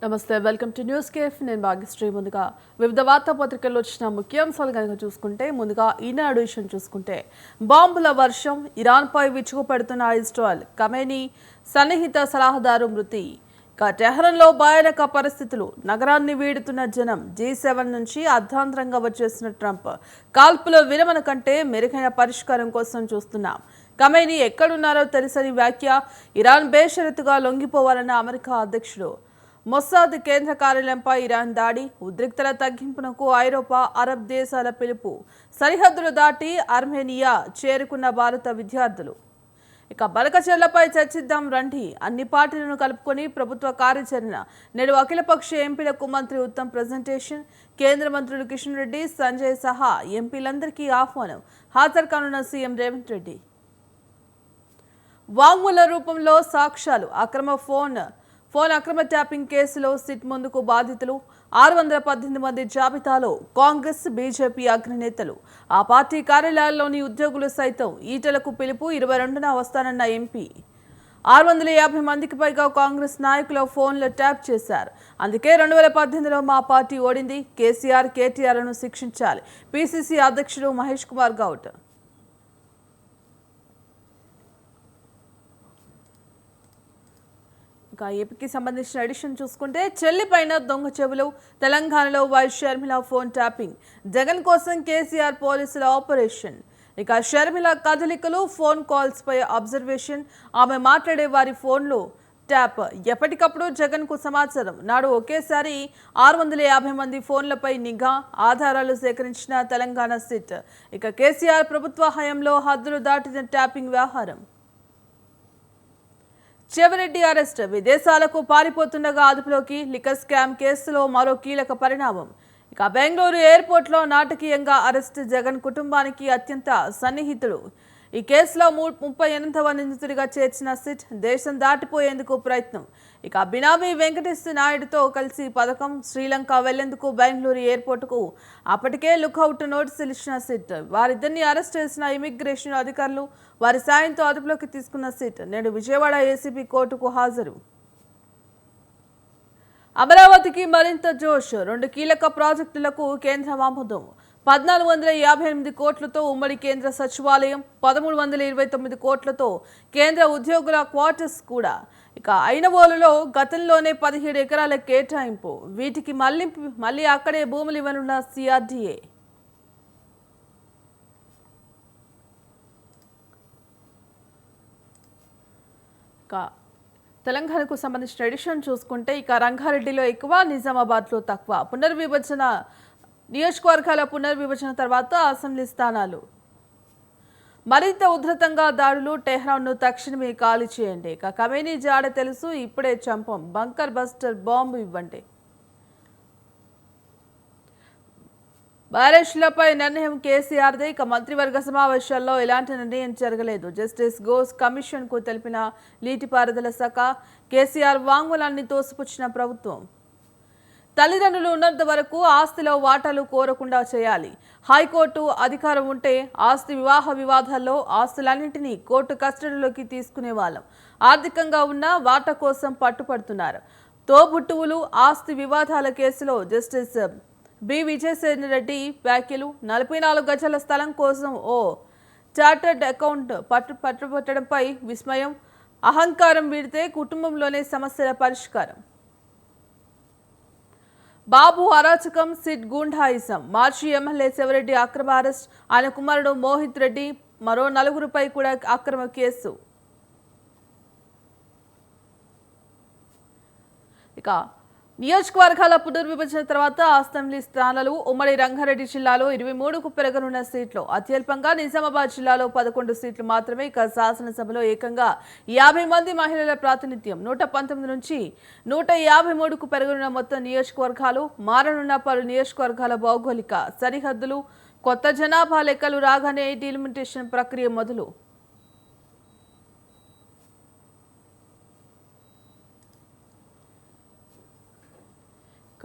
నమస్తే welcome to news cafe నేను భాగ్యశ్రీ ముందుగా వివిధ వార్తాపత్రికల్లో వచ్చిన ముఖ్యాంశాలు కనుక చూసుకుంటే ముందుగా ఈనాడు ఎడిషన్ చూసుకుంటే బాంబుల వర్షం ఇరాన్పై విరుచుకుపడుతున్న ఇజ్రాయెల్ ఖమేనీ సన్నిహిత సలహాదారు మృతి టెహ్రాన్లో భయానక పరిస్థితులు నగరాన్ని వీడుతున్న జనం G7 నుంచి అర్ధాంతరంగా వచ్చేసిన ట్రంప్ కాల్పుల విరమణ కంటే మెరుగైన పరిష్కారం కోసం చూస్తున్నాం ఖమేనీ ఎక్కడున్నారో తెలుసని వ్యాఖ్య ఇరాన్ బేషరతుగా లొంగిపోవాలన్న అమెరికా అధ్యక్షుడు మొస్సాద్ కేంద్ర కార్యాలయంపై ఇరాన్ దాడి ఉద్రిక్తల తగ్గింపునకు ఐరోపా అరబ్ దేశాల పిలుపు సరిహద్దులు దాటి ఆర్మేనియా చేరుకున్న భారత విద్యార్థులు ఇక బలకచెర్లపై చర్చిద్దాం రండి అన్ని పార్టీలను కలుపుకొని ప్రభుత్వ కార్యాచరణ నేడు అఖిలపక్ష ఎంపీలకు మంత్రి ఉత్తమ్ ప్రెజెంటేషన్ కేంద్ర మంత్రులు కిషన్ రెడ్డి సంజయ్ సహా ఎంపీలందరికీ ఆహ్వానం హాజరు కానున్న సీఎం రేవంత్ రెడ్డి వాంగ్మూల రూపంలో సాక్ష్యాలు ఫోన్ అక్రమ ట్యాపింగ్ కేసులో సిట్ ముందుకు బాధితులు 618 మంది జాబితాలో కాంగ్రెస్ బీజేపీ అగ్రనేతలు ఆ పార్టీ కార్యాలయాల్లోని ఉద్యోగులు సైతం ఈటలకు పిలుపు 22న వస్తానన్న ఎంపీ 650 మందికి పైగా కాంగ్రెస్ నాయకుల ఫోన్లు ట్యాప్ చేశారు అందుకే 2018లో మా పార్టీ ఓడింది కేసీఆర్ కేటీఆర్లను శిక్షించాలి పీసీసీ అధ్యక్షుడు మహేష్ కుమార్ గౌడ్ ఏపీకి సంబంధించిన ఎడిషన్ చూసుకుంటే చెల్లిపైన దొంగ చెవులు తెలంగాణలో YS Sharmila phone tapping Jagan కోసం కేసీఆర్ పోలీసుల ఆపరేషన్ ఇక షర్మిల కదలికలు ఫోన్ కాల్స్ పై అబ్జర్వేషన్ ఆమె మాట్లాడే వారి ఫోన్లు ట్యాప్ ఎప్పటికప్పుడు జగన్ కు సమాచారం నాడు ఒకేసారి 650 మంది ఫోన్లపై నిఘా ఆధారాలు సేకరించిన తెలంగాణ సిట్ ఇక కేసీఆర్ ప్రభుత్వ హయాంలో హద్దులు దాటిన ట్యాపింగ్ వ్యవహారం చెవిరెడ్డి అరెస్ట్ విదేశాలకు పారిపోతుండగా అదుపులోకి లిక్కర్ స్కామ్ కేసులో మరో కీలక పరిణామం ఇక బెంగళూరు ఎయిర్పోర్ట్లో నాటకీయంగా అరెస్ట్ జగన్ కుటుంబానికి అత్యంత సన్నిహితుడు ఈ కేసులో 38వ నిందితుడిగా చేర్చిన సిట్ దేశం దాటిపోయేందుకు ప్రయత్నం ఇక బినామీ వెంకటేశ్ నాయుడుతో కలిసి పథకం శ్రీలంక వెళ్లేందుకు బెంగళూరు ఎయిర్పోర్టుకు అప్పటికే లుక్అవుట్ నోటీసులు ఇచ్చిన సిట్ వారిద్దరిని అరెస్ట్ చేసిన ఇమిగ్రేషన్ అధికారులు వారి సాయంతో అదుపులోకి తీసుకున్న సిట్ నేడు విజయవాడ ఏసీబీ కోర్టుకు హాజరు అమరావతికి మరింత జోష్ 2 కీలక ప్రాజెక్టులకు కేంద్రం ఆమోదం 1458 కోట్లతో ఉమ్మడి కేంద్ర సచివాలయం 1329 కోట్లతో కేంద్ర ఉద్యోగుల క్వార్టర్స్ కూడా ఇక ఐనవోలులో గతంలోనే 17 ఎకరాల కేటాయింపు వీటికి మళ్ళీ అక్కడే భూములు ఇవ్వనున్న సిఆర్డీఏ తెలంగాణకు సంబంధించిన ఎడిషన్ చూసుకుంటే ఇక రంగారెడ్డిలో ఎక్కువ నిజామాబాద్లో తక్కువ నియోజకవర్గాల పునర్విభజన తర్వాత అసెంబ్లీ స్థానాలు మరింత ఉధృతంగా దాడులు టెహ్రాన్ను తక్షణమే ఖాళీ చేయండి ఇక ఖమేనీ జాడ తెలుసు ఇప్పుడే చంపం బంకర్ బస్టర్ బాంబు ఇవ్వండి బ్యారేజ్లపై నిర్ణయం కేసీఆర్దే ఇక మంత్రివర్గ సమావేశాల్లో ఎలాంటి నిర్ణయం జరగలేదు జస్టిస్ ఘోష్ కమిషన్ కు తెలిపిన నీటిపారుదల శాఖ కేసీఆర్ వాంగ్మూలాన్ని తోసిపుచ్చిన ప్రభుత్వం తల్లిదండ్రులు ఉన్నంత వరకు ఆస్తిలో వాటాలు కోరకుండా చేయాలి హైకోర్టు అధికారం ఉంటే ఆస్తి వివాహ వివాదాల్లో ఆస్తులన్నింటినీ కోర్టు కస్టడీలోకి తీసుకునే వాళ్ళం ఆర్థికంగా ఉన్న వాటా కోసం పట్టుపడుతున్నారు తోబుట్టువులు ఆస్తి వివాదాల కేసులో జస్టిస్ బి విజయసేన రెడ్డి వ్యాఖ్యలు 44 గజాల స్థలం కోసం ఓ చార్టర్డ్ అకౌంట్ పట్టుబట్టడంపై విస్మయం అహంకారం వీడితే కుటుంబంలోనే సమస్యల పరిష్కారం బాబు అరాచకం సిట్ గూండాయిజం మాజీ ఎమ్మెల్యే చెవిరెడ్డి అక్రమ అరెస్ట్ ఆయన కుమారుడు మోహిత్ రెడ్డి మరో 4గురిపై కూడా అక్రమ కేసు ఇక నియోజకవర్గాల పునర్విభజన తర్వాత అసెంబ్లీ స్థానాలు ఉమ్మడి రంగారెడ్డి జిల్లాలో 23కు పెరగనున్న సీట్లు అత్యల్పంగా నిజామాబాద్ జిల్లాలో 11 సీట్లు మాత్రమే ఇక శాసనసభలో ఏకంగా 50 మంది మహిళల ప్రాతినిధ్యం 119 నుంచి 153కు పెరగనున్న మొత్తం నియోజకవర్గాలు మారనున్న పలు నియోజకవర్గాల భౌగోళిక సరిహద్దులు కొత్త జనాభా లెక్కలు రాగానే డిలిమిటేషన్ ప్రక్రియ మొదలు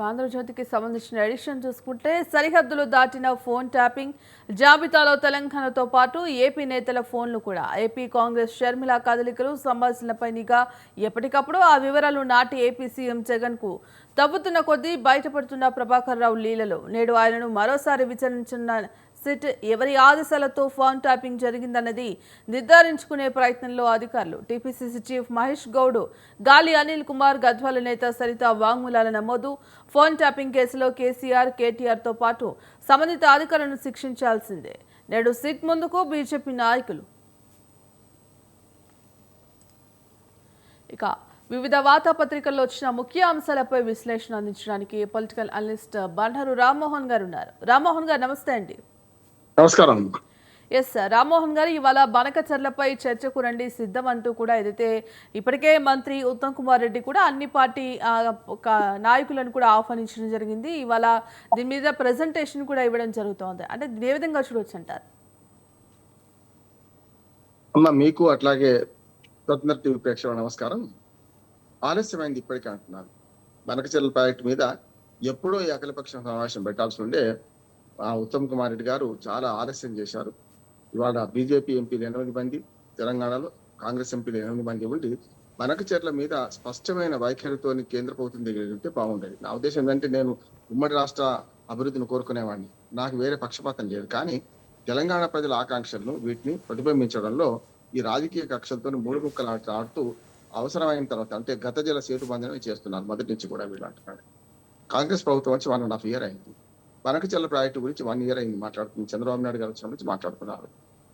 ఆంధ్రజ్యోతికి సంబంధించిన ఎడిషన్ చూసుకుంటే సరిహద్దులు దాటిన ఫోన్ ట్యాపింగ్ జాబితాలో తెలంగాణతో పాటు ఏపీ నేతల ఫోన్లు కూడా ఏపీ కాంగ్రెస్ షర్మిల కదలికలు సంభాషణలపై నిఘా ఎప్పటికప్పుడు ఆ వివరాలు నాటి ఏపీ సీఎం జగన్ కు తవ్వుతున్న కొద్దీ బయటపడుతున్న ప్రభాకర్ రావు లీలలు నేడు ఆయనను మరోసారి విచారించిన సిట్ ఎవరి ఆదేశాలతో ఫోన్ ట్యాపింగ్ జరిగిందన్నది నిర్ధారించుకునే ప్రయత్నంలో అధికారులు టీపీసీసీ చీఫ్ మహేష్ గౌడ్ గాలి అనిల్ కుమార్ గద్వాల నేత సరిత వాంగ్మూలాల నమోదు ఫోన్ ట్యాపింగ్ కేసులో కేసీఆర్ కేటీఆర్తో పాటు సంబంధిత అధికారులను శిక్షించాల్సిందే నేడు సిట్ ముందుకు బీజేపీ నాయకులు ఇక వివిధ వార్తాపత్రికల్లో వచ్చిన ముఖ్య అంశాలపై విశ్లేషణ అందించడానికి పొలిటికల్ అనలిస్ట్ బండారు రామ్మోహన్ గారు ఉన్నారు. రామ్మోహన్ గారు నమస్తే అండి. నమస్కారం. ఎస్ సార్, రామ్మోహన్ గారు ఇవాళ బనకచర్లపై చర్చకు రండి సిద్ధం అంటూ కూడా ఏదైతే ఇప్పటికే మంత్రి ఉత్తమ్ కుమార్ రెడ్డి కూడా అన్ని పార్టీ నాయకులను కూడా ఆహ్వానించడం జరిగింది. ఇవాళ దీని మీద ప్రెజెంటేషన్ కూడా ఇవ్వడం జరుగుతోంది. అంటే ఏ విధంగా చూడొచ్చు అంటారు? అమ్మ మీకు అట్లాగే స్వతంత్ర టీవీ ప్రేక్షకుల నమస్కారం. ఆలస్యమైంది ఇప్పటికే అంటున్నారు. బనకచర్ల ప్రాజెక్టు మీద ఎప్పుడో ఈ అఖిలపక్ష సమావేశం పెట్టాల్సి ఉండే ఉత్తమ్ కుమార్ రెడ్డి గారు చాలా ఆలస్యం చేశారు. ఇవాళ బీజేపీ ఎంపీలు 8 మంది, తెలంగాణలో కాంగ్రెస్ ఎంపీలు 8 మంది ఉండి బనకచర్ల మీద స్పష్టమైన వైఖరితో కేంద్ర ప్రభుత్వం దగ్గర ఉంటే బాగుండేది. నా ఉద్దేశం ఏంటంటే, నేను ఉమ్మడి రాష్ట్ర అభివృద్ధిని కోరుకునేవాడిని, నాకు వేరే పక్షపాతం లేదు. కానీ తెలంగాణ ప్రజల ఆకాంక్షలను వీటిని ప్రతిబింబించడంలో ఈ రాజకీయ కక్షలతో 3 ముక్కలు ఆడుతూ అవసరమైన తర్వాత అంటే గత జల సేతు బంధనం చేస్తున్నారు. మొదటి నుంచి కూడా వీళ్ళు అంటున్నారు. కాంగ్రెస్ ప్రభుత్వం వచ్చి 1.5 year అయింది. బనకచర్ల ప్రాజెక్టు గురించి 1 year అయింది మాట్లాడుతుంది. చంద్రబాబు నాయుడు గారు వచ్చిన నుంచి మాట్లాడుతున్నారు.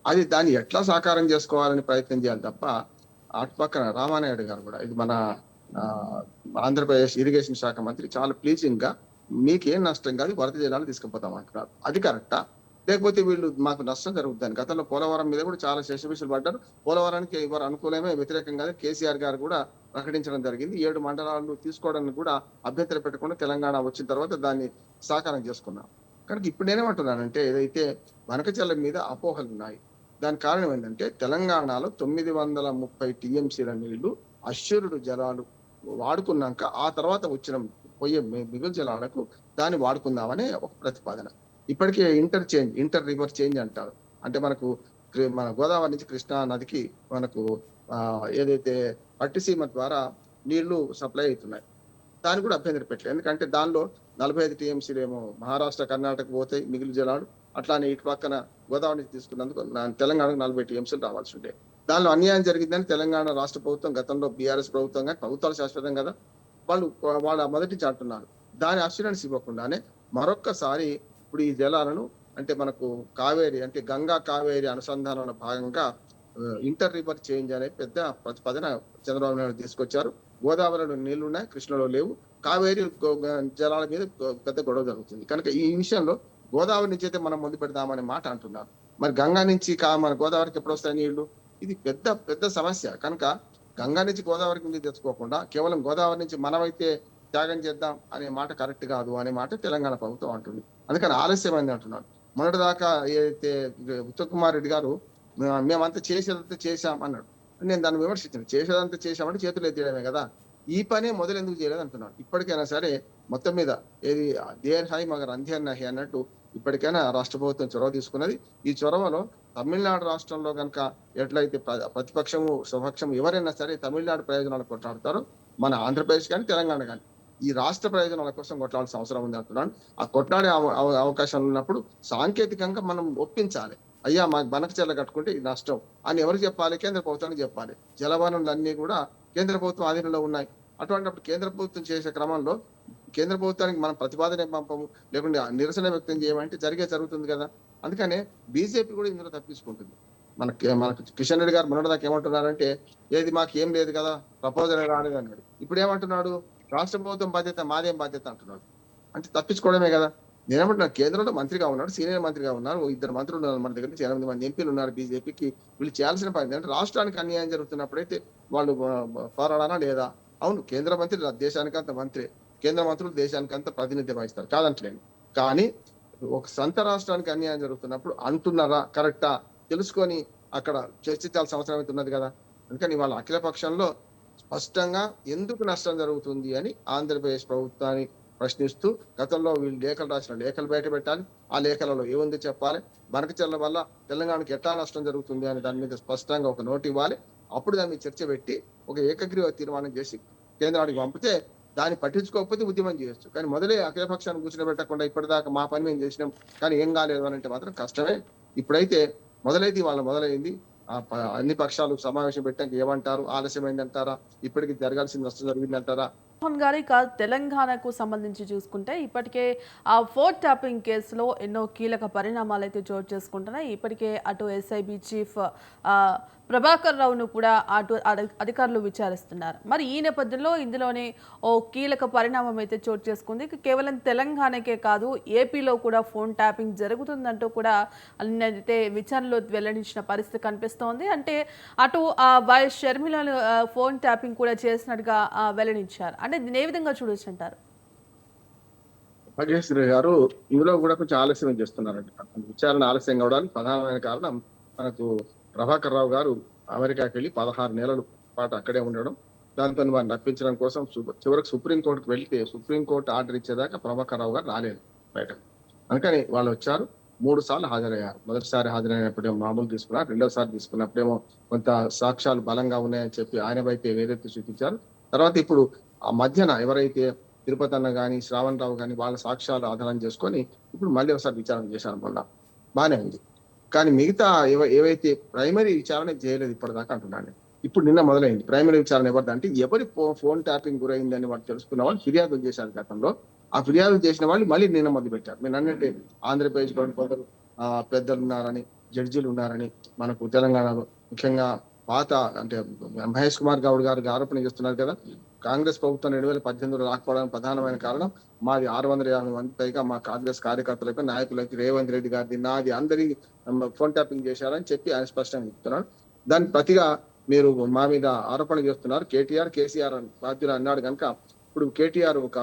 అది దాన్ని ఎట్లా సాకారం చేసుకోవాలని ప్రయత్నం చేయాలి తప్ప, అటు పక్కన రామానాయుడు గారు కూడా, ఇది మన ఆంధ్రప్రదేశ్ ఇరిగేషన్ శాఖ మంత్రి, చాలా ప్లీజింగ్ గా మీకేం నష్టం కాదు, వరద జలాలు తీసుకుపోతాం అంటున్నారు. అది కరెక్టా? లేకపోతే వీళ్ళు మాకు నష్టం జరుగుతుంది. గతంలో పోలవరం మీద కూడా చాలా శేషభిషలు పడ్డారు. పోలవరానికి ఎవరు అనుకూలమే వ్యతిరేకంగా కేసీఆర్ గారు కూడా ప్రకటించడం జరిగింది. 7 మండలాలు తీసుకోవడానికి కూడా అభ్యంతరం పెట్టకుండా తెలంగాణ వచ్చిన తర్వాత దాన్ని సాకారం చేసుకున్నాం. కనుక ఇప్పుడు నేనేమంటున్నానంటే, ఏదైతే బనకచర్ల మీద అపోహలు ఉన్నాయి, దానికి కారణం ఏంటంటే తెలంగాణలో 930 టీఎంసీల నీళ్లు అశ్వరుడు జలాలు వాడుకున్నాక ఆ తర్వాత వచ్చిన పోయే మిగులు జలాలకు దాన్ని వాడుకుందామనే ఒక ప్రతిపాదన. ఇప్పటికే ఇంటర్ రివర్ చేంజ్ అంటారు. అంటే మన గోదావరి నుంచి కృష్ణా నదికి మనకు ఏదైతే పట్టిసీమ ద్వారా నీళ్లు సప్లై అవుతున్నాయి, దాన్ని కూడా అభ్యంతరం పెట్టలేదు. ఎందుకంటే దానిలో 45 టీఎంసీలు ఏమో మహారాష్ట్ర కర్ణాటక పోతాయి మిగులు జలాలు. అట్లానే ఇటు పక్కన గోదావరి నుంచి తీసుకున్నందుకు తెలంగాణకు 40 టీఎంసీలు రావాల్సి ఉండే. దానిలో అన్యాయం జరిగిందని తెలంగాణ రాష్ట్ర ప్రభుత్వం, గతంలో బీఆర్ఎస్ ప్రభుత్వం, కానీ ప్రభుత్వాలు శాశ్వతం కదా, వాళ్ళ మొదటి నుంచి అంటున్నారు. దాని అష్యూరెన్స్ ఇవ్వకుండానే మరొక్కసారి ఇప్పుడు ఈ జలాలను అంటే మనకు కావేరి అంటే గంగా కావేరి అనుసంధానంలో భాగంగా ఇంటర్ రివర్ చేంజ్ అనే పెద్ద ప్రతిపాదన చంద్రబాబు నాయుడు తీసుకొచ్చారు. గోదావరిలో నీళ్లు ఉన్నాయి, కృష్ణలో లేవు. కావేరి జలాల మీద పెద్ద గొడవ జరుగుతుంది. కనుక ఈ విషయంలో గోదావరి నుంచి అయితే మనం ముందు పెడదామనే మాట అంటున్నారు. మరి గంగా నుంచి మన గోదావరికి ఎప్పుడు వస్తాయి నీళ్లు? ఇది పెద్ద పెద్ద సమస్య. కనుక గంగా నుంచి గోదావరికి నీళ్ళు తెచ్చుకోకుండా కేవలం గోదావరి నుంచి మనమైతే త్యాగం చేద్దాం అనే మాట కరెక్ట్ కాదు అనే మాట తెలంగాణ ప్రభుత్వం అంటుంది. అందుకని ఆలస్యమైంది అంటున్నారు. మొన్నటిదాకా ఏదైతే ఉత్తమ్ కుమార్ రెడ్డి గారు మేమంతా చేసేదంతా చేశాం అన్నాడు. నేను దాన్ని విమర్శించాను. చేసేదంతా చేశామంటే చేతులు ఎత్తేయడమే కదా, ఈ పనే మొదలు ఎందుకు చేయలేదు అంటున్నాడు. ఇప్పటికైనా సరే మొత్తం మీద ఏది దేర్ హై మగర్ అంధేర్ నహి అన్నట్టు ఇప్పటికైనా రాష్ట్ర ప్రభుత్వం చొరవ తీసుకున్నది. ఈ చొరవలో తమిళనాడు రాష్ట్రంలో కనుక ఎట్లయితే ప్రతిపక్షము స్వపక్షము ఎవరైనా సరే తమిళనాడు ప్రయోజనాలు కొట్లాడతారో, మన ఆంధ్రప్రదేశ్ కానీ తెలంగాణ కానీ ఈ రాష్ట్ర ప్రయోజనాల కోసం కొట్లాడాల్సిన అవసరం ఉంది అంటున్నాను. ఆ కొట్లాడే అవకాశాలు ఉన్నప్పుడు సాంకేతికంగా మనం ఒప్పించాలి. అయ్యా మాకు బనకచర్ల కట్టుకుంటే ఇది నష్టం అని ఎవరు చెప్పాలి? కేంద్ర ప్రభుత్వానికి చెప్పాలి. జలవనరులన్నీ కూడా కేంద్ర ప్రభుత్వం ఆధీనంలో ఉన్నాయి. అటువంటిప్పుడు కేంద్ర ప్రభుత్వం చేసే క్రమంలో కేంద్ర ప్రభుత్వానికి మనం ప్రతిపాదన పంపము, లేకుంటే నిరసన వ్యక్తం చేయమంటే జరుగుతుంది కదా. అందుకనే బీజేపీ కూడా ఇందులో తప్పించుకుంటుంది. మనకు కిషన్ రెడ్డి గారు మొన్నటిదాకా ఏమంటున్నారంటే, ఏది మాకు ఏం లేదు కదా, ప్రపోజల్ రాలేదు అన్నాడు. ఇప్పుడు ఏమంటున్నాడు? రాష్ట్ర ప్రభుత్వం బాధ్యత, మాదేం బాధ్యత అంటున్నాడు. అంటే తప్పించుకోవడమే కదా. నేనేమంటున్నాను, కేంద్రంలో మంత్రిగా ఉన్నాడు, సీనియర్ మంత్రిగా ఉన్నారు, 2 మంత్రులు ఉన్నారు మన దగ్గర నుంచి, 8 మంది ఎంపీలు ఉన్నారు బీజేపీకి. వీళ్ళు చేయాల్సిన పని అంటే రాష్ట్రానికి అన్యాయం జరుగుతున్నప్పుడైతే వాళ్ళు పోరాడానా లేదా? అవును, కేంద్ర మంత్రి దేశానికి అంత మంత్రి, కేంద్ర మంత్రులు దేశానికి అంత ప్రాతినిధ్యం వహిస్తారు, కాదంటలేను. కానీ ఒక సొంత రాష్ట్రానికి అన్యాయం జరుగుతున్నప్పుడు అంటున్నారా, కరెక్టా తెలుసుకొని అక్కడ చర్చించాల్సిన అవసరం అయితే ఉన్నది కదా. అందుకని వాళ్ళ అఖిల పక్షంలో స్పష్టంగా ఎందుకు నష్టం జరుగుతుంది అని ఆంధ్రప్రదేశ్ ప్రభుత్వాన్ని ప్రశ్నిస్తూ గతంలో వీళ్ళు లేఖలు రాసిన లేఖలు బయట పెట్టాలి. ఆ లేఖలలో ఏముంది చెప్పాలి. బనకచెర్ల వల్ల తెలంగాణకి ఎట్లా నష్టం జరుగుతుంది అని దాని మీద స్పష్టంగా ఒక నోట్ ఇవ్వాలి. అప్పుడు దాని మీద చర్చ పెట్టి ఒక ఏకగ్రీవ తీర్మానం చేసి కేంద్రానికి పంపితే దాన్ని పట్టించుకోకపోతే ఉద్యమం చేయొచ్చు. కానీ మొదలే అఖిలపక్షాన్ని కూర్చోబెట్టకుండా ఇప్పటిదాకా మా పని మేము చేసినాం కానీ ఏం కాలేదు అని అంటే మాత్రం కష్టమే. ఇప్పుడైతే మొదలైంది. అన్ని పక్షాలు సమావేశం పెట్టాక ఏమంటారు? ఆలస్యమైందంటారా? ఇప్పటికి జరగాల్సిన నష్టం జరిగిందంటారా? మోహన్ గారు ఇక తెలంగాణకు సంబంధించి చూసుకుంటే ఇప్పటికే ఆ ఫోన్ ట్యాపింగ్ కేసులో ఎన్నో కీలక పరిణామాలు అయితే చోటు చేసుకుంటున్నాయి. ఇప్పటికే అటు ఎస్ఐబి చీఫ్ ఆ, ప్రభాకర్ రావును కూడా అటు అధికారులు విచారిస్తున్నారు. మరి ఈ నేపథ్యంలో ఇందులోనే ఓ కీలక పరిణామం అయితే చోటు చేసుకుంది. ఇక కేవలం తెలంగాణకే కాదు ఏపీలో కూడా ఫోన్ ట్యాపింగ్ జరుగుతుందంటూ కూడా అయితే విచారణలో వెల్లడించిన పరిస్థితి కనిపిస్తోంది. అంటే అటు వైఎస్ షర్మిలను ఫోన్ ట్యాపింగ్ కూడా చేసినట్టుగా వెల్లడించారు. అంటే దీన్ని ఏ విధంగా చూడొచ్చు అంటారు? భాగ్యశ్రీ గారు ఇందులో కూడా కొంచెం ఆలస్యం చేస్తున్నారంట. విచారణ ఆలస్యం కావడానికి ప్రధానమైన కారణం మనకు ప్రభాకర్ రావు గారు అమెరికాకి వెళ్ళి 16 నెలల పాటు అక్కడే ఉండడం. దాంతో వారిని రప్పించడం కోసం చివరికి సుప్రీంకోర్టుకు వెళ్తే సుప్రీంకోర్టు ఆర్డర్ ఇచ్చేదాకా ప్రభాకర్ రావు గారు రాలేదు బయట. అందుకని వాళ్ళు వచ్చారు. 3 సార్లు హాజరయ్యారు. మొదటిసారి హాజరైనప్పుడేమో మామూలు తీసుకున్నారు. రెండోసారి తీసుకున్నప్పుడేమో కొంత సాక్ష్యాలు బలంగా ఉన్నాయని చెప్పి ఆయన వైపే వేరెత్తి చూపించారు. తర్వాత ఇప్పుడు ఆ మధ్యన ఎవరైతే తిరుపతి అన్న కానీ శ్రావణ్ రావు కానీ వాళ్ళ సాక్ష్యాలు ఆధారం చేసుకొని ఇప్పుడు మళ్ళీ ఒకసారి విచారణ చేశారు. మొన్న బానే ఉంది. కానీ మిగతా ఏవైతే ప్రైమరీ విచారణ చేయలేదు ఇప్పటిదాకా అంటున్నాను. ఇప్పుడు నిన్న మొదలైంది ప్రైమరీ విచారణ. ఎవరిదంటే ఎవరి ఫోన్ ట్యాపింగ్ గురైందని వాళ్ళు తెలుసుకున్న వాళ్ళు ఫిర్యాదులు చేశారు గతంలో. ఆ ఫిర్యాదులు చేసిన వాళ్ళు మళ్ళీ నిన్న మొదలు పెట్టారు. నేను అన్నట్టే ఆంధ్రప్రదేశ్ లో కొందరు పెద్దలు ఉన్నారని, జడ్జీలు ఉన్నారని మనకు తెలంగాణలో ముఖ్యంగా పాత అంటే మహేష్ కుమార్ గౌడ్ గారికి ఆరోపణ చేస్తున్నారు కదా. కాంగ్రెస్ ప్రభుత్వం 2018లో రాకపోవడానికి ప్రధానమైన కారణం మాది 650 మంది పైగా మా కాంగ్రెస్ కార్యకర్తలపై నాయకులకి రేవంత్ రెడ్డి గారిది నాది అందరి ఫోన్ ట్యాపింగ్ చేశారని చెప్పి ఆయన స్పష్టంగా చెప్తున్నారు. దానికి ప్రతిగా మీరు మా మీద ఆరోపణ చేస్తున్నారు కేసీఆర్ బాధ్యులు అన్నాడు కనుక ఇప్పుడు కేటీఆర్ ఒక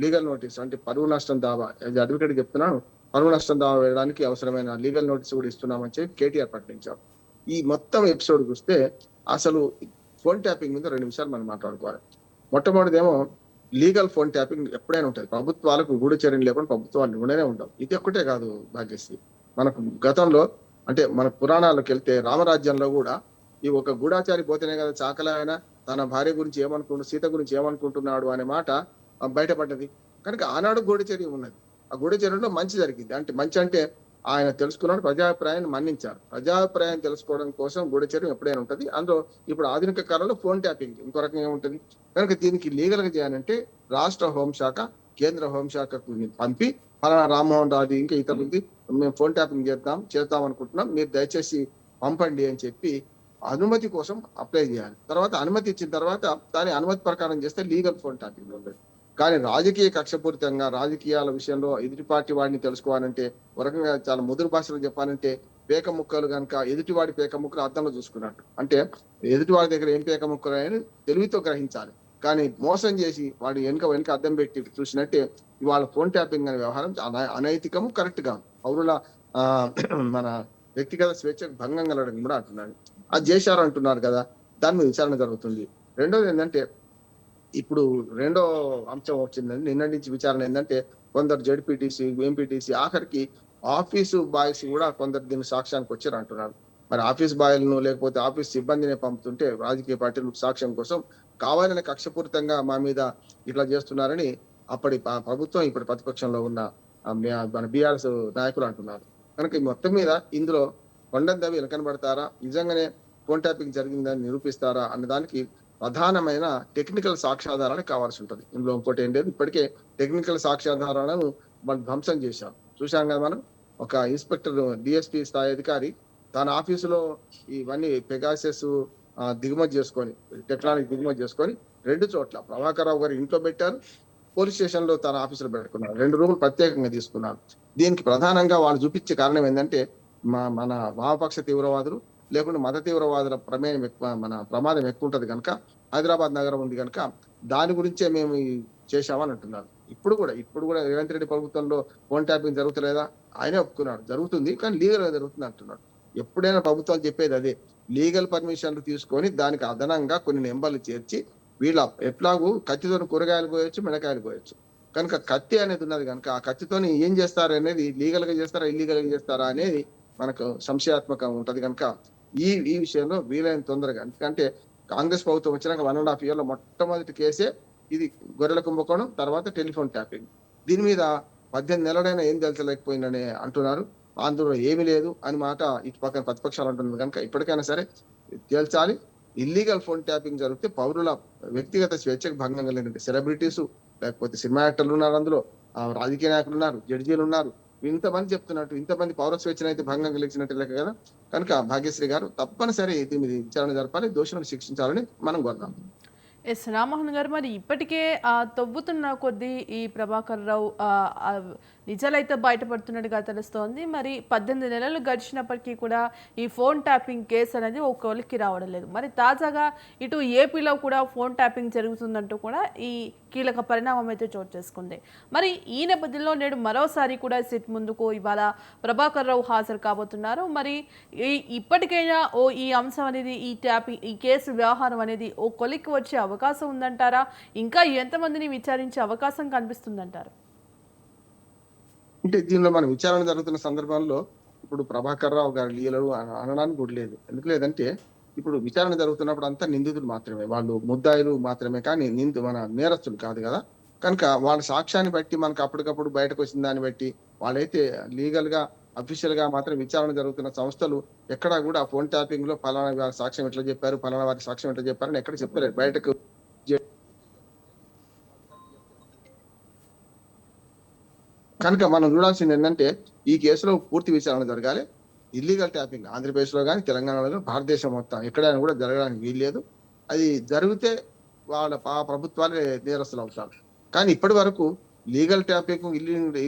లీగల్ నోటీస్ అంటే పరువు నష్టం దావా అడ్వకేట్ చెప్తున్నాను, పరువు నష్టం దావా వేయడానికి అవసరమైన లీగల్ నోటీస్ కూడా ఇస్తున్నామని చెప్పి కేటీఆర్ ప్రకటించారు. ఈ మొత్తం ఎపిసోడ్ చూస్తే అసలు ఫోన్ ట్యాపింగ్ మీద 2 విషయాలు మనం మాట్లాడుకోవాలి. మొట్టమొదటిదేమో లీగల్ ఫోన్ ట్యాపింగ్ ఎప్పుడైనా ఉంటుంది. ప్రభుత్వాలకు గూఢచర్యలు లేకుండా ప్రభుత్వాలు ఉండనే ఉండవు. ఇది ఒక్కటే కాదు భాగ్యశ్రీ, మనకు గతంలో అంటే మన పురాణాలకు వెళ్తే రామరాజ్యంలో కూడా ఈ ఒక గూఢాచారి పోతేనే కదా చాకల ఆయన తన భార్య గురించి ఏమనుకుంటు సీత గురించి ఏమనుకుంటున్నాడు అనే మాట బయటపడ్డది. కనుక ఆనాడు గూఢచర్య ఉన్నది. ఆ గూఢచర్యలో మంచి జరిగింది. అంటే మంచి అంటే ఆయన తెలుసుకున్నాడు, ప్రజాభిప్రాయాన్ని మన్నించారు. ప్రజాభిప్రాయం తెలుసుకోవడం కోసం గూఢచర్యం ఎప్పుడైనా ఉంటుంది. అందులో ఇప్పుడు ఆధునిక కాలంలో ఫోన్ ట్యాపింగ్ ఇంకో రకంగా ఉంటుంది. కనుక దీనికి లీగల్ గా చేయాలంటే రాష్ట్ర హోంశాఖ కేంద్ర హోంశాఖకు పంపి ఫలానా రామ్మోహన్ రావు ఇంకా ఇతరులది మేము ఫోన్ ట్యాపింగ్ చేద్దాం అనుకుంటున్నాం, మీరు దయచేసి పంపండి అని చెప్పి అనుమతి కోసం అప్లై చేయాలి. తర్వాత అనుమతి ఇచ్చిన తర్వాత దాని అనుమతి ప్రకారం చేస్తే లీగల్ ఫోన్ ట్యాపింగ్ ఉంటుంది. కానీ రాజకీయ కక్షపూరితంగా రాజకీయాల విషయంలో ఎదుటి పార్టీ వాడిని తెలుసుకోవాలంటే ఒక రకంగా చాలా ముదురు భాషలో చెప్పాలంటే పేక ముక్కలు కనుక ఎదుటివాడి పేక ముక్కలు అర్థంలో చూసుకున్నట్టు. అంటే ఎదుటివాడి దగ్గర ఏం పేక ముక్కలు అని తెలివితో గ్రహించాలి. కానీ మోసం చేసి వాడు వెనుక అద్దం పెట్టి చూసినట్టే ఇవాళ ఫోన్ ట్యాపింగ్ అనే వ్యవహారం అనైతికము, కరెక్ట్ గా పౌరుల మన వ్యక్తిగత స్వేచ్ఛకు భంగం కలగడం కూడా అంటున్నాడు. అది చేశారు అంటున్నారు కదా, దాని మీద విచారణ జరుగుతుంది. రెండోది ఏంటంటే ఇప్పుడు రెండో అంశం వచ్చిందండి. నిన్న నుంచి విచారణ ఏంటంటే కొందరు జడ్పీటీసీ ఎంపీటీసీ ఆఖరికి ఆఫీసు బాయ్స్ కూడా కొందరు దీన్ని సాక్ష్యానికి వచ్చారు అంటున్నారు. మరి ఆఫీస్ బాయ్లను లేకపోతే ఆఫీస్ సిబ్బందిని పంపుతుంటే రాజకీయ పార్టీలు సాక్ష్యం కోసం కావాలని కక్షపూరితంగా మా మీద ఇట్లా చేస్తున్నారని అప్పటి ప్రభుత్వం ఇప్పుడు ప్రతిపక్షంలో ఉన్న మన బీఆర్ఎస్ నాయకులు అంటున్నారు. కనుక మొత్తం మీద ఇందులో కొండందవి వెనకనబడతారా, నిజంగానే ఫోన్ ట్యాపింగ్ జరిగిందని నిరూపిస్తారా అన్న దానికి ప్రధానమైన టెక్నికల్ సాక్ష్యాధారాలు కావాల్సి ఉంటుంది. ఇందులో ఇంకోటి ఏం లేదు. ఇప్పటికే టెక్నికల్ సాక్ష్యాధారాలను మనం ధ్వంసం చేశాం. చూసాం కదా మనం. ఒక ఇన్స్పెక్టర్ డిఎస్పీ స్థాయి అధికారి తన ఆఫీసులో ఇవన్నీ పెగాసెస్ దిగుమతి చేసుకొని టెక్నాలజీ దిగుమతి చేసుకొని 2 చోట్ల ప్రభాకర్ రావు గారి ఇంట్లో పెట్టారు, పోలీస్ స్టేషన్ లో తన ఆఫీసులో పెట్టుకున్నారు. 2 రూములు ప్రత్యేకంగా తీసుకున్నారు. దీనికి ప్రధానంగా వాళ్ళు చూపించే కారణం ఏంటంటే మన వామపక్ష తీవ్రవాదులు లేకుంటే మత తీవ్రవాదుల ప్రమేయం ఎక్కువ, మన ప్రమాదం ఎక్కువ ఉంటది కనుక హైదరాబాద్ నగరం ఉంది కనుక దాని గురించే మేము చేశామని అంటున్నారు. ఇప్పుడు కూడా రేవంత్ రెడ్డి ప్రభుత్వంలో ఫోన్ ట్యాపింగ్ జరుగుతలేదా? ఆయనే ఒప్పుకున్నాడు జరుగుతుంది, కానీ లీగల్ గా జరుగుతుంది అంటున్నాడు. ఎప్పుడైనా ప్రభుత్వాలు చెప్పేది అదే, లీగల్ పర్మిషన్లు తీసుకొని దానికి అదనంగా కొన్ని నెంబర్లు చేర్చి వీళ్ళ ఎట్లాగూ కత్తితో కూరగాయలు కోయొచ్చు, మిడకాయలు కోయొచ్చు. కనుక కత్తి అనేది ఉన్నది కనుక ఆ కత్తితోని ఏం చేస్తారు అనేది లీగల్ గా చేస్తారా ఇల్లీగల్ గా చేస్తారా అనేది మనకు సంశయాత్మకంగా ఉంటది కనుక ఈ విషయంలో వీలైన తొందరగా, ఎందుకంటే కాంగ్రెస్ ప్రభుత్వం వచ్చినాక 1.5 year లో మొట్టమొదటి కేసే ఇది గొర్రెల కుంభకోణం, తర్వాత టెలిఫోన్ ట్యాపింగ్. దీని మీద 18 నెలలైనా ఏం తెలుసలేకపోయిందని అంటున్నారు. ఆందోళన ఏమీ లేదు అని మాట ఇటు పక్కన ప్రతిపక్షాలు అంటున్నారు కనుక ఇప్పటికైనా సరే తేల్చాలి. ఇల్లీగల్ ఫోన్ ట్యాపింగ్ జరిగితే పౌరుల వ్యక్తిగత స్వేచ్ఛకు భంగం కలిగినట్టు సెలబ్రిటీస్, లేకపోతే సినిమా యాక్టర్లు ఉన్నారు, అందులో రాజకీయ నాయకులు ఉన్నారు, జడ్జీలు ఉన్నారు, ఇంతమంది చెప్తున్నట్టు ఇంతమంది పౌర స్వేచ్ఛను అయితే భంగం కలిగించినట్టు లెక్క కదా. కనుక భాగ్యశ్రీ గారు తప్పనిసరి దీని మీద విచారణ జరపాలి, దోషులను శిక్షించాలని మనం కోరుతాం. ఎస్ రామ్మోహన్ గారు, మరి ఇప్పటికే తవ్వుతున్న కొద్దీ ఈ ప్రభాకర్ రావు నిజాలైతే బయటపడుతున్నట్టుగా తెలుస్తోంది. మరి 18 నెలలు గడిచినప్పటికీ కూడా ఈ ఫోన్ ట్యాపింగ్ కేసు అనేది ఒక కొలిక్కి రావడం లేదు. మరి తాజాగా ఇటు ఏపీలో కూడా ఫోన్ ట్యాపింగ్ జరుగుతుందంటూ కూడా ఈ కీలక పరిణామం అయితే చోటు చేసుకుంది. మరి ఈ నేపథ్యంలో నేడు మరోసారి కూడా సిట్ ముందుకు ఇవాళ ప్రభాకర్ రావు హాజరు కాబోతున్నారు. మరి ఇప్పటికైనా ఈ అంశం అనేది ఈ కేసు వ్యవహారం అనేది ఓ కొలిక్కి వచ్చే అవకాశం ఉందంటారా? ఇంకా ఎంతమందిని విచారించే అవకాశం కనిపిస్తుందంటారు? అంటే దీనిలో మనం విచారణ జరుగుతున్న సందర్భంలో ఇప్పుడు ప్రభాకర్ రావు గారి లీలలు అనడానికి కూడా లేదు. ఎందుకు లేదంటే ఇప్పుడు విచారణ జరుగుతున్నప్పుడు అంతా నిందితులు మాత్రమే, వాళ్ళు ముద్దాయిలు మాత్రమే, కానీ మన నేరస్తులు కాదు కదా. కనుక వాళ్ళ సాక్ష్యాన్ని బట్టి మనకు అప్పటికప్పుడు బయటకు వచ్చిన దాన్ని బట్టి వాళ్ళైతే లీగల్ గా అఫీషియల్ గా మాత్రం విచారణ జరుగుతున్న సంస్థలు ఎక్కడా కూడా ఫోన్ ట్యాపింగ్ లో ఫలానా వారి సాక్ష్యం ఎట్లా చెప్పారు, ఫలానా వారి సాక్ష్యం ఎట్లా చెప్పారని ఎక్కడ చెప్పలేదు బయటకు. కనుక మనం చూడాల్సింది ఏంటంటే ఈ కేసులో పూర్తి విచారణ జరగాలి. ఇల్లీగల్ ట్యాపింగ్ ఆంధ్రప్రదేశ్ లో కానీ తెలంగాణలో భారతదేశం మొత్తం ఎక్కడైనా కూడా జరగడానికి వీల్లేదు. అది జరిగితే వాళ్ళ ప్రభుత్వాలే నేరస్తులు అవుతారు. కానీ ఇప్పటి వరకు లీగల్ ట్యాపింగ్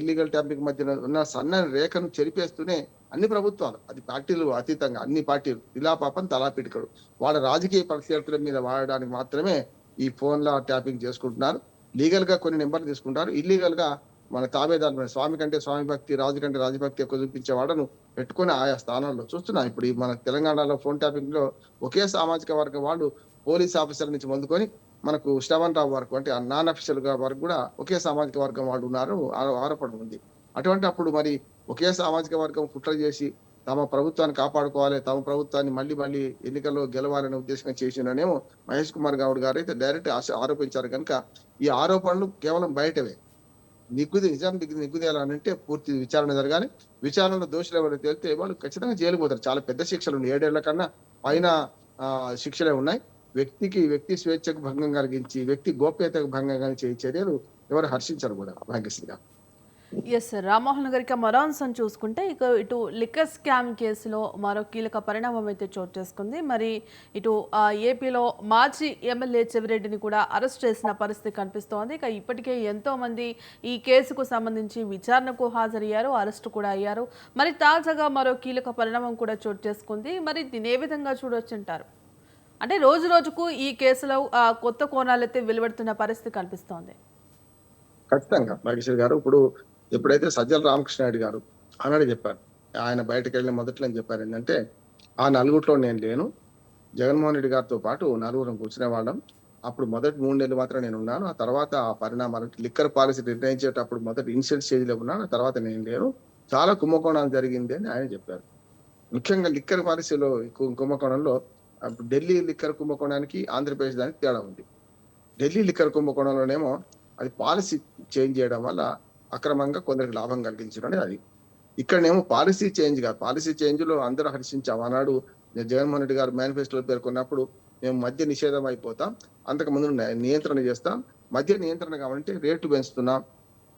ఇల్లీగల్ ట్యాపింగ్ మధ్య ఉన్న సన్నని రేఖను చెరిపేస్తూనే అన్ని ప్రభుత్వాలు, అది పార్టీలు అతీతంగా అన్ని పార్టీలు ఇలా పాపం తలా పిడికడు వాళ్ళ రాజకీయ ప్రత్యర్థుల మీద వాడడానికి మాత్రమే ఈ ఫోన్ల ట్యాపింగ్ చేసుకుంటున్నారు. లీగల్ గా కొన్ని నెంబర్లు తీసుకుంటారు, ఇల్లీగల్ గా మన తాబేదారు స్వామి కంటే స్వామి భక్తి, రాజు కంటే రాజభక్తి ఎక్కువ చూపించే వాళ్ళను పెట్టుకుని ఆయా స్థానాల్లో చూస్తున్నాం. ఇప్పుడు మన తెలంగాణలో ఫోన్ ట్యాపింగ్ లో ఒకే సామాజిక వర్గం వాళ్ళు పోలీస్ ఆఫీసర్ నుంచి మొదలుకొని మనకు శ్రవణ్ రావు వరకు, అంటే నాన్ అఫీషియల్ గా వరకు కూడా ఒకే సామాజిక వర్గం వాళ్ళు ఉన్నారు ఆరోపణ ఉంది. అటువంటి అప్పుడు మరి ఒకే సామాజిక వర్గం కుట్ర చేసి తమ ప్రభుత్వాన్ని కాపాడుకోవాలి, తమ ప్రభుత్వాన్ని మళ్ళీ ఎన్నికల్లో గెలవాలనే ఉద్దేశంగా చేసిననేమో మహేష్ కుమార్ గౌడ్ గారు అయితే డైరెక్ట్ ఆరోపించారు. కనుక ఈ ఆరోపణలు కేవలం బయటవే. నిగ్గుదేయాలంటే పూర్తి విచారణ జరగాలి. విచారణలో దోషులు ఎవరు తేలితే వాళ్ళు ఖచ్చితంగా జైలు పోతారు. చాలా పెద్ద శిక్షలు ఉన్నాయి, 7 ఏళ్ల కన్నా పైన శిక్షలే ఉన్నాయి. వ్యక్తి స్వేచ్ఛకు భంగం కలిగించి, వ్యక్తి గోప్యతకు భంగం కలిగించే చర్యలు ఎవరు హర్షించరు కూడా భాగ్యశ్రీగా. ఎస్ సార్, రామ్మోహన్ గారికి మరో అంశం చూసుకుంటే ఇటు లిక్కర్ స్కామ్ కేసులో మరో కీలక పరిణామం అయితే చోటు చేసుకుంది. మరి ఇటు ఏపీలో మాజీ ఎమ్మెల్యే చెవిరెడ్డిని కూడా అరెస్ట్ చేసిన పరిస్థితి కనిపిస్తోంది. ఇక ఇప్పటికే ఎంతో మంది ఈ కేసుకు సంబంధించి విచారణకు హాజరయ్యారు, అరెస్టు కూడా అయ్యారు. మరి తాజాగా మరో కీలక పరిణామం కూడా చోటు చేసుకుంది. మరి దీన్ని ఏ విధంగా చూడొచ్చుంటారు? అంటే రోజు రోజుకు ఈ కేసులో కొత్త కోణాలైతే వెలువడుతున్న పరిస్థితి కనిపిస్తోంది. ఖచ్చితంగా భాగ్యశ్రీ గారు, ఇప్పుడు ఎప్పుడైతే సజ్జల రామకృష్ణారెడ్డి గారు ఆనాడే చెప్పారు, ఆయన బయటకు వెళ్ళిన మొదట్లో చెప్పారు ఏంటంటే ఆ నలుగురిలో నేను లేను, జగన్మోహన్ రెడ్డి గారితో పాటు నలుగురం కూర్చునే వాళ్ళం, అప్పుడు మొదటి 3 నెలలు మాత్రం నేను ఉన్నాను, ఆ తర్వాత ఆ పరిణామాలు లిక్కర్ పాలసీ నిర్ణయించేటప్పుడు మొదటి ఇనిషియల్ స్టేజ్ లో ఉన్నాను, ఆ తర్వాత నేను లేను, చాలా కుంభకోణాలు జరిగింది అని ఆయన చెప్పారు. ముఖ్యంగా లిక్కర్ పాలసీలో కుంభకోణంలో ఢిల్లీ లిక్కర్ కుంభకోణానికి ఆంధ్రప్రదేశ్ దానికి తేడా ఉంది. ఢిల్లీ లిక్కర్ కుంభకోణంలోనేమో అది పాలసీ చేంజ్ చేయడం వల్ల అక్రమంగా కొందరికి లాభం కలిగించడం అనేది అది. ఇక్కడనేమో పాలసీ చేంజ్ కాదు, పాలసీ చేంజ్ లో అందరూ హర్షించాం. ఆనాడు జగన్మోహన్ రెడ్డి గారు మేనిఫెస్టోలో పేర్కొన్నప్పుడు మేము మద్య నిషేధం అయిపోతాం, అంతకు ముందు నియంత్రణ చేస్తాం, మద్య నియంత్రణ కావాలంటే రేట్లు పెంచుతున్నాం,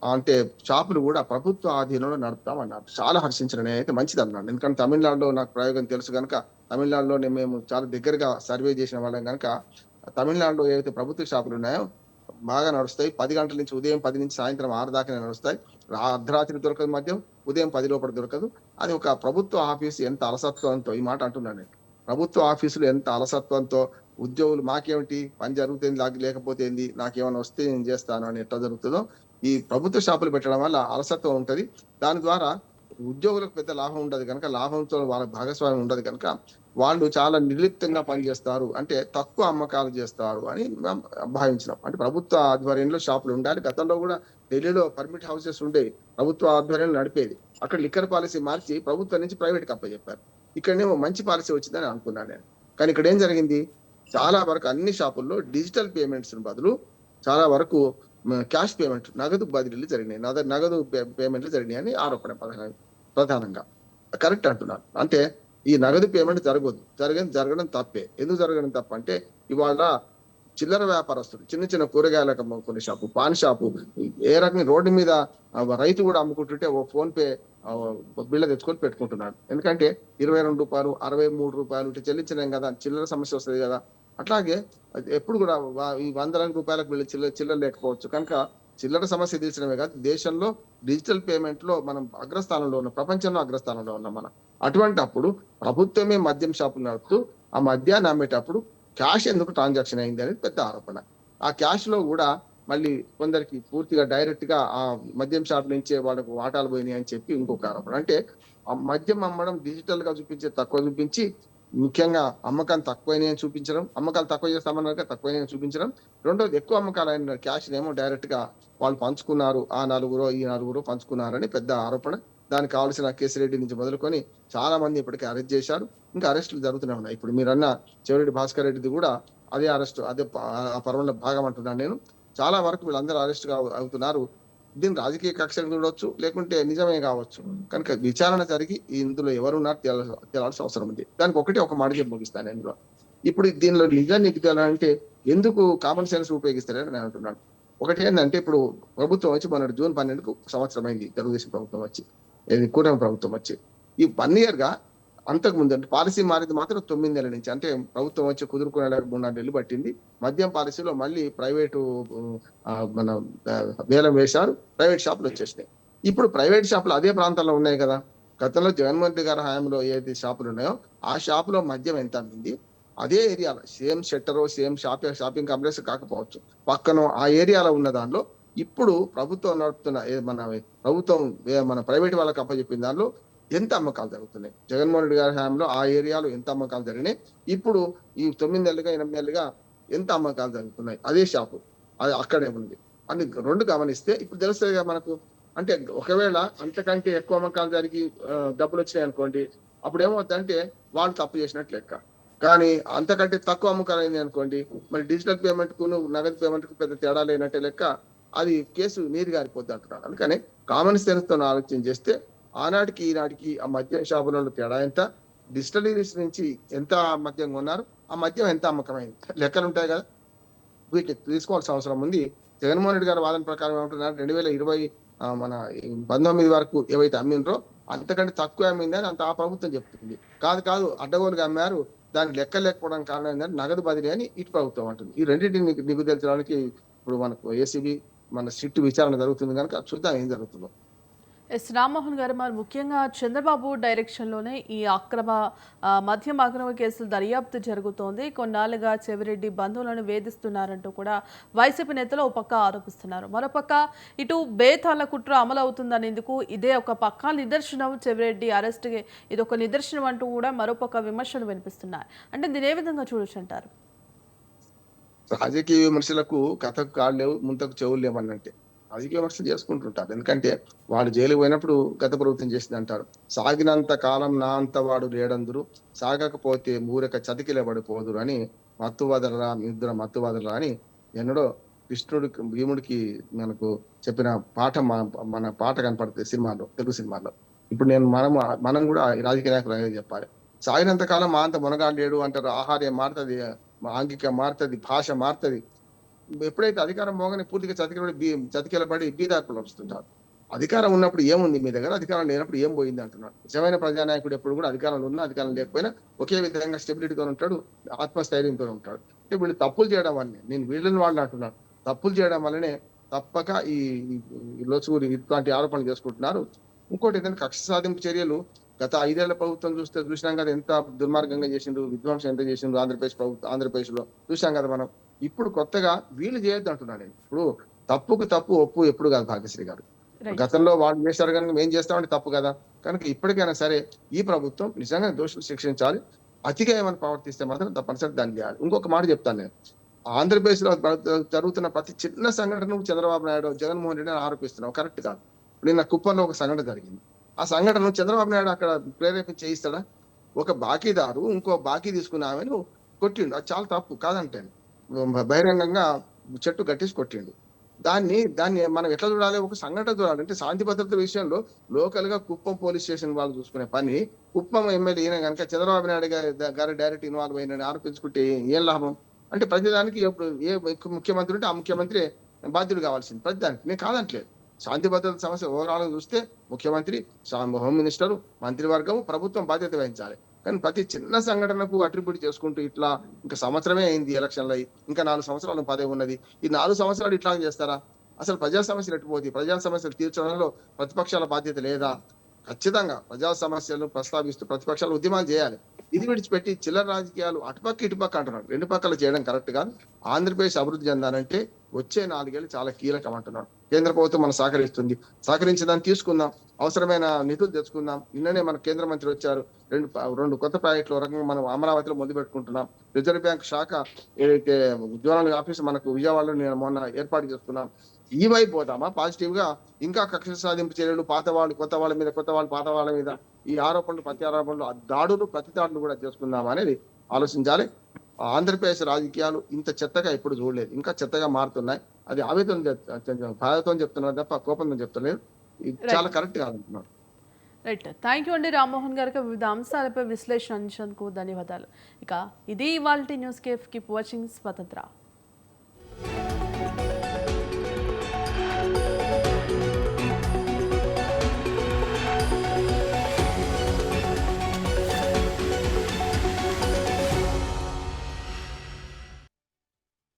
అంటే షాపులు కూడా ప్రభుత్వ ఆధీనంలో నడుపుతాం అన్నారు. చాలా హర్షించిన అయితే మంచిది అన్నాడు. ఎందుకంటే తమిళనాడులో నాకు ప్రయోగం తెలుసు కనుక, తమిళనాడులో మేము చాలా దగ్గరగా సర్వే చేసిన వాళ్ళం కనుక, తమిళనాడులో ఏవైతే ప్రభుత్వ షాపులు ఉన్నాయో బాగా నడుస్తాయి. 10 గంటల నుంచి ఉదయం 10 నుంచి సాయంత్రం 6 దాకా నడుస్తాయి. అర్ధరాత్రి దొరకదు మద్యం, ఉదయం 10 లోపల దొరకదు. అది ఒక ప్రభుత్వ ఆఫీసు ఎంత అలసత్వంతో, ఈ మాట అంటున్నాను నేను, ప్రభుత్వ ఆఫీసులు ఎంత అలసత్వంతో ఉద్యోగులు మాకేమిటి పని జరుగుతుంది లేకపోతే ఏంది, నాకేమైనా వస్తే నేను చేస్తాను అని ఎట్లా జరుగుతుందో ఈ ప్రభుత్వ షాపులు పెట్టడం వల్ల అలసత్వం ఉంటది. దాని ద్వారా ఉద్యోగులకు పెద్ద లాభం ఉండదు కనుక, లాభంతో వాళ్ళ భాగస్వామ్యం ఉండదు కనుక వాళ్ళు చాలా నిర్లిప్తంగా పనిచేస్తారు, అంటే తక్కువ అమ్మకాలు చేస్తారు అని భావించినాం. అంటే ప్రభుత్వ ఆధ్వర్యంలో షాపులు ఉండాలి. గతంలో కూడా ఢిల్లీలో పర్మిట్ హౌసెస్ ఉండేవి, ప్రభుత్వ ఆధ్వర్యంలో నడిపేది. అక్కడ లిక్కర్ పాలసీ మార్చి ప్రభుత్వం నుంచి ప్రైవేట్కి అప్పచెప్పారు. ఇక్కడనేమో మంచి పాలసీ వచ్చిందని అనుకున్నాను నేను. కానీ ఇక్కడ ఏం జరిగింది, చాలా వరకు అన్ని షాపుల్లో డిజిటల్ పేమెంట్స్ బదులు చాలా వరకు క్యాష్ పేమెంట్, నగదు బదిలీలు జరిగినాయి, నగదు పేమెంట్లు జరిగినాయి అని ఆరోపణ ప్రధానంగా. కరెక్ట్ అంటున్నాను. అంటే ఈ నగదు పేమెంట్ జరగడం తప్పే. ఎందుకు జరగడం తప్ప అంటే ఇవాళ చిల్లర వ్యాపారస్తులు, చిన్న చిన్న కూరగాయలకు అమ్ముకునే షాపు, పాన్ షాపు, ఏ రకంగా రోడ్డు మీద రైతు కూడా అమ్ముకుంటుంటే ఓ ఫోన్ పే బిళ్ళ తెచ్చుకొని పెట్టుకుంటున్నాడు. ఎందుకంటే 22 రూపాయలు, 63 రూపాయలు ఇట్లా చెల్లించలేం కదా, చిల్లర సమస్య వస్తుంది కదా. అట్లాగే ఎప్పుడు కూడా ఈ 100 రూపాయలకు వీళ్ళు చిల్లర లేకపోవచ్చు కనుక చిల్లర సమస్య తీర్చడమే కాదు, దేశంలో డిజిటల్ పేమెంట్ లో మనం అగ్రస్థానంలో ఉన్నాం, ప్రపంచంలో అగ్రస్థానంలో ఉన్నాం మనం. అటువంటి అప్పుడు ప్రభుత్వమే మద్యం షాపులు నడుపుతూ ఆ మద్యాన్ని అమ్మేటప్పుడు క్యాష్ ఎందుకు ట్రాన్సాక్షన్ అయింది అనేది పెద్ద ఆరోపణ. ఆ క్యాష్ లో కూడా మళ్ళీ కొందరికి పూర్తిగా డైరెక్ట్ గా ఆ మద్యం షాప్ నుంచే వాళ్ళకు వాటాలు పోయినాయి అని చెప్పి ఇంకొక ఆరోపణ. అంటే ఆ మద్యం అమ్మడం డిజిటల్ గా తక్కువ చూపించి, ముఖ్యంగా అమ్మకాలు తక్కువైనాయి అని చూపించడం, అమ్మకాలు తక్కువ చేస్తామన్నాక తక్కువైనాయి అని చూపించడం. రెండోది ఎక్కువ అమ్మకాలు అయిన క్యాష్ ఏమో డైరెక్ట్ గా వాళ్ళు పంచుకున్నారు, ఆ నలుగురు ఈ నలుగురు పంచుకున్నారని పెద్ద ఆరోపణ. దానికి కావాల్సిన కేసిరెడ్డి నుంచి మొదలుకొని చాలా మంది ఇప్పటికే అరెస్ట్ చేశారు, ఇంకా అరెస్టులు జరుగుతూనే ఉన్నాయి. ఇప్పుడు మీరన్న చెవిరెడ్డి భాస్కర్ రెడ్డిది కూడా అదే అరెస్ట్, అదే ఆ పర్వంలో భాగం అంటున్నాను నేను. చాలా వరకు వీళ్ళందరూ అరెస్ట్ అవుతున్నారు. దీన్ని రాజకీయ కక్షలు చూడవచ్చు, లేకుంటే నిజమే కావచ్చు. కనుక విచారణ జరిగి ఇందులో ఎవరున్నారు తేలాల్సిన అవసరం ఉంది. దానికి ఒక మాట చెప్పి ముగిస్తాను ఇందులో. ఇప్పుడు దీనిలో నిజం నీకు తేలాలంటే ఎందుకు కామన్ సెన్స్ ఉపయోగిస్తారని నేను అంటున్నాను. ఒకటి ఏంటంటే, ఇప్పుడు ప్రభుత్వం వచ్చి మన జూన్ 12కు సంవత్సరం అయింది, తెలుగుదేశం ప్రభుత్వం వచ్చి, కూటమి ప్రభుత్వం వచ్చి. ఈ 1 year గా అంతకు ముందు అంటే పాలసీ మారింది మాత్రం 9 నెలల నుంచి, అంటే ప్రభుత్వం వచ్చి కుదురుకునే 3-4 నెలలు పట్టింది. మద్యం పాలసీలో మళ్ళీ ప్రైవేటు మన వేలం వేశారు, ప్రైవేట్ షాపులు వచ్చేసినాయి. ఇప్పుడు ప్రైవేట్ షాపులు అదే ప్రాంతాల్లో ఉన్నాయి కదా. గతంలో జగన్మోహన్ రెడ్డి గారి హయాంలో ఏదైతే షాపులు ఉన్నాయో ఆ షాపులో మద్యం ఎంత అమ్మింది, అదే ఏరియాలో same shutter, same shopping complex కాకపోవచ్చు, పక్కన ఆ ఏరియాలో ఉన్న దానిలో ఇప్పుడు ప్రభుత్వం నడుపుతున్న మన ప్రైవేట్ వాళ్ళకి అప్పచెప్పిన దానిలో ఎంత అమ్మకాలు జరుగుతున్నాయి, జగన్మోహన్ రెడ్డి గారి హయాంలో ఆ ఏరియాలో ఎంత అమ్మకాలు జరిగినాయి, ఇప్పుడు ఈ 9 నెలలుగా 8 నెలలుగా ఎంత అమ్మకాలు జరుగుతున్నాయి, అదే షాపు అది అక్కడే ఉంది అని రెండు గమనిస్తే ఇప్పుడు తెలుస్తుంది కదా మనకు. అంటే ఒకవేళ అంతకంటే ఎక్కువ అమ్మకాలు జరిగి డబ్బులు వచ్చినాయి అనుకోండి, అప్పుడు ఏమవుతుందంటే వాళ్ళు తప్పు చేసినట్లు లెక్క. కానీ అంతకంటే తక్కువ అమ్మకాలు అయింది అనుకోండి, మరి డిజిటల్ పేమెంట్ కు నగదు పేమెంట్ కు పెద్ద తేడా లేనట్టే లెక్క, అది కేసు నీరు గారిపోద్ది అంటున్నాడు. అందుకని కామన్ సెన్స్ తో ఆలోచన చేస్తే ఆనాటికి ఈనాటికి ఆ మద్యం షాపులలో తేడా ఎంత, డిజిటలీస్ నుంచి ఎంత మద్యం కొన్నారు, ఆ మద్యం ఎంత అమ్మకమైంది, లెక్కలు ఉంటాయి కదా. వీటిని తీసుకోవాల్సిన అవసరం ఉంది. జగన్మోహన్ రెడ్డి గారి వాదన ప్రకారం ఏమంటున్నారు, 2020 మన 19 వరకు ఏవైతే అమ్మినరో అంతకంటే తక్కువ అమ్మిందని అంత ఆ ప్రభుత్వం చెప్తుంది. కాదు అడ్డగోలుగా అమ్మారు, దానికి లెక్క లేకపోవడానికి కారణం ఏంటంటే నగదు బదిలీ అని ఇటు ప్రభుత్వం అంటుంది. ఈ రెండింటిని నీకు తెలిసడానికి ఇప్పుడు మనకు ఏసీబీ మన సిట్టు విచారణ జరుగుతుంది కనుక చూద్దాం ఏం జరుగుతుందో. ఎస్ రామ్మోహన్ గారు, మరి ముఖ్యంగా చంద్రబాబు డైరెక్షన్లోనే ఈ మద్యం అక్రమ కేసులు దర్యాప్తు జరుగుతోంది. కొన్నాళ్ళుగా చెవిరెడ్డి బంధువులను వేధిస్తున్నారంటూ కూడా వైసీపీ నేతలు ఒక పక్క ఆరోపిస్తున్నారు. మరోపక్క ఇటు బేతాళ కుట్ర అమలు అవుతుందనేందుకు ఇదే ఒక పక్క నిదర్శనం, చెవిరెడ్డి అరెస్ట్కి ఇది ఒక నిదర్శనం అంటూ కూడా మరోపక్క విమర్శలు వినిపిస్తున్నాయి. అంటే దీని ఏ విధంగా చూడొచ్చు అంటారు? రాజకీయ విమర్శలకు కథకు కాళ్ళు లేవు, ముంతకు చెవులు లేవన్నంటే రాజకీయ విమర్శలు చేసుకుంటుంటారు. ఎందుకంటే వాడు జైలుకు పోయినప్పుడు గత ప్రభుత్వం చేసింది అంటారు, సాగినంత కాలం నా అంత వాడు లేడందురు, సాగకపోతే మూరక చతికిల పడిపోదురు అని మత్తువదలరా అని ఎన్నడో కృష్ణుడికి భీముడికి మనకు చెప్పిన పాఠం మన పాట కనపడుతుంది సినిమాలో, తెలుగు సినిమాలో. ఇప్పుడు మనం కూడా రాజకీయ నాయకులు చెప్పాలి, సాగినంత కాలం మా అంత మునగాడలేడు అంటారు. ఆహార్యం మారుతుంది, ఆంగిక మారుతుంది, భాష మారుతుంది. ఎప్పుడైతే అధికారం పోగానే పూర్తిగా చతికిలబడి బీదార్పులు వస్తుంటారు. అధికారం ఉన్నప్పుడు ఏముంది మీ దగ్గర, అధికారం లేనప్పుడు ఏం పోయింది అంటున్నాడు. నిజమైన ప్రజానాయకుడు ఎప్పుడు కూడా అధికారంలో ఉన్నా అధికారం లేకపోయినా ఒకే విధంగా స్టెబిలిటీతో ఉంటాడు, ఆత్మస్థైర్యంతో ఉంటాడు. అంటే వీళ్ళు తప్పులు చేయడం వల్లనే, నేను వీళ్ళని వాళ్ళు అంటున్నాను, తప్పులు చేయడం వల్లనే తప్పక ఈ లోచుగురి ఇట్లాంటి ఆరోపణలు చేసుకుంటున్నారు. ఇంకోటి ఏంటంటే కక్ష సాధింపు చర్యలు గత 5 ఏళ్ల ప్రభుత్వం చూసినాం కదా, ఎంత దుర్మార్గంగా చేసిండ్రు, విధ్వంసం ఎంత చేసిండ్రు ఆంధ్రప్రదేశ్ లో చూసాం కదా మనం. ఇప్పుడు కొత్తగా వీళ్ళు చేయొద్దు అంటున్నాను నేను. ఇప్పుడు తప్పుకు తప్పు ఒప్పు ఎప్పుడు కాదు భాగ్యశ్రీ గారు. గతంలో వాళ్ళు చేశారు కనుక మేము చేస్తామంటే తప్పు కదా. కనుక ఇప్పటికైనా సరే ఈ ప్రభుత్వం నిజంగా దోషులు శిక్షించాలి. అతిగా ఏమైనా ప్రవర్తిస్తే మాత్రం తప్పనిసరి దాన్ని చేయాలి. ఇంకొక మాట చెప్తాను నేను. ఆంధ్రప్రదేశ్‌లో జరుగుతున్న ప్రతి చిన్న సంఘటనకు చంద్రబాబు నాయుడు, జగన్మోహన్ రెడ్డిని ఆరోపిస్తున్నావు. కరెక్ట్ కాదు. నిన్న కుప్పంలో ఒక సంఘటన జరిగింది. ఆ సంఘటనను చంద్రబాబు నాయుడు అక్కడ ప్రేరేపించి చేయిస్తాడా? ఒక బాకీదారు ఇంకో బాకీ తీసుకున్న ఆమెను కొట్టిండు. అది చాలా తప్పు కాదంటాను. బహిరంగంగా చెట్టు కట్టేసి కొట్టిండు. దాన్ని మనం ఎట్లా చూడాలి? ఒక సంఘటన చూడాలి. అంటే శాంతి భద్రతల విషయంలో లోకల్‌గా కుప్పం పోలీస్ స్టేషన్ వాళ్ళు చూసుకునే పని, కుప్పం ఎమ్మెల్యే ఈయన గనుక చంద్రబాబు నాయుడు గారు డైరెక్ట్ ఇన్వాల్వ్ అయినని ఆరోపించుకుంటే ఏం లాభం? అంటే ప్రతిదానికి ఎప్పుడు ముఖ్యమంత్రి ఉంటే ఆ ముఖ్యమంత్రి బాధ్యుడు కావాల్సింది ప్రతిదానికి. నేను కాదనట్లేదు. శాంతి భద్రతల సమస్య ఓవరాల్‌గా చూస్తే ముఖ్యమంత్రి, హోమ్ మినిస్టరు, మంత్రివర్గం, ప్రభుత్వం బాధ్యత వహించాలి. కానీ ప్రతి చిన్న సంఘటనకు అట్రిబ్యూట్ చేసుకుంటూ ఇట్లా ఇంకా సంవత్సరమే అయింది ఎలక్షన్‌లయి. ఇంకా 4 సంవత్సరాలు పదవి ఉన్నది. ఈ 4 సంవత్సరాలు ఇట్లాగే చేస్తారా? అసలు ప్రజా సమస్యలు ఎటుపోతాయి? ప్రజా సమస్యలు తీర్చడంలో ప్రతిపక్షాల బాధ్యత లేదా? ఖచ్చితంగా ప్రజా సమస్యలను ప్రస్తావిస్తూ ప్రతిపక్షాలు ఉద్యమాలు చేయాలి. ఇది విడిచిపెట్టి చిల్లర రాజకీయాలు అటుపక్క ఇటుపక్క అంటున్నాడు. 2 పక్కల చేయడం కరెక్ట్ కాదు. ఆంధ్రప్రదేశ్ అభివృద్ధి చెందాలంటే వచ్చే 4 ఏళ్ళు చాలా కీలకం అంటున్నాడు. కేంద్ర ప్రభుత్వం మనం సహకరిస్తుంది. సహకరించదాన్ని తీసుకుందాం. అవసరమైన నిధులు తెచ్చుకుందాం. నిన్ననే మన కేంద్ర మంత్రి వచ్చారు. 2 కొత్త ప్రాజెక్టులు ఒక రకంగా మనం అమరావతిలో మొదలుపెట్టుకుంటున్నాం. రిజర్వ్ బ్యాంక్ శాఖ ఏదైతే జోనల్ ఆఫీస్ మనకు విజయవాడలో నేను మొన్న ఏర్పాటు చేసుకున్నాం. ఈ వైపు పోదామా పాజిటివ్ గా? ఇంకా కక్ష సాధింపు చర్యలు, పాత వాళ్ళు కొత్త వాళ్ళ మీద, కొత్త వాళ్ళు పాత వాళ్ళ మీద, ఈ ఆరోపణలు ప్రతి ఆరోపణలు, దాడులు ప్రతి దాడులు కూడా చేసుకుందామా అనేది ఆలోచించాలి. ఆంధ్రప్రదేశ్ రాజకీయాలు ఇంత చెత్తగా ఎప్పుడు చూడలేదు. ఇంకా చెత్తగా మారుతున్నాయి. అది బాధతో చెప్తున్నారు తప్ప కోపంతో చెప్తలేదు. ఇది చాలా కరెక్ట్ కాదంటున్నాడు. రైట్, థ్యాంక్ యూ అండి రామ్మోహన్ గారికి వివిధ అంశాలపై విశ్లేషణ అందించేందుకు ధన్యవాదాలు. ఇక ఇది ఇవాల్టి న్యూస్ కేఫ్. కీప్ వాచింగ్ స్వతంత్ర.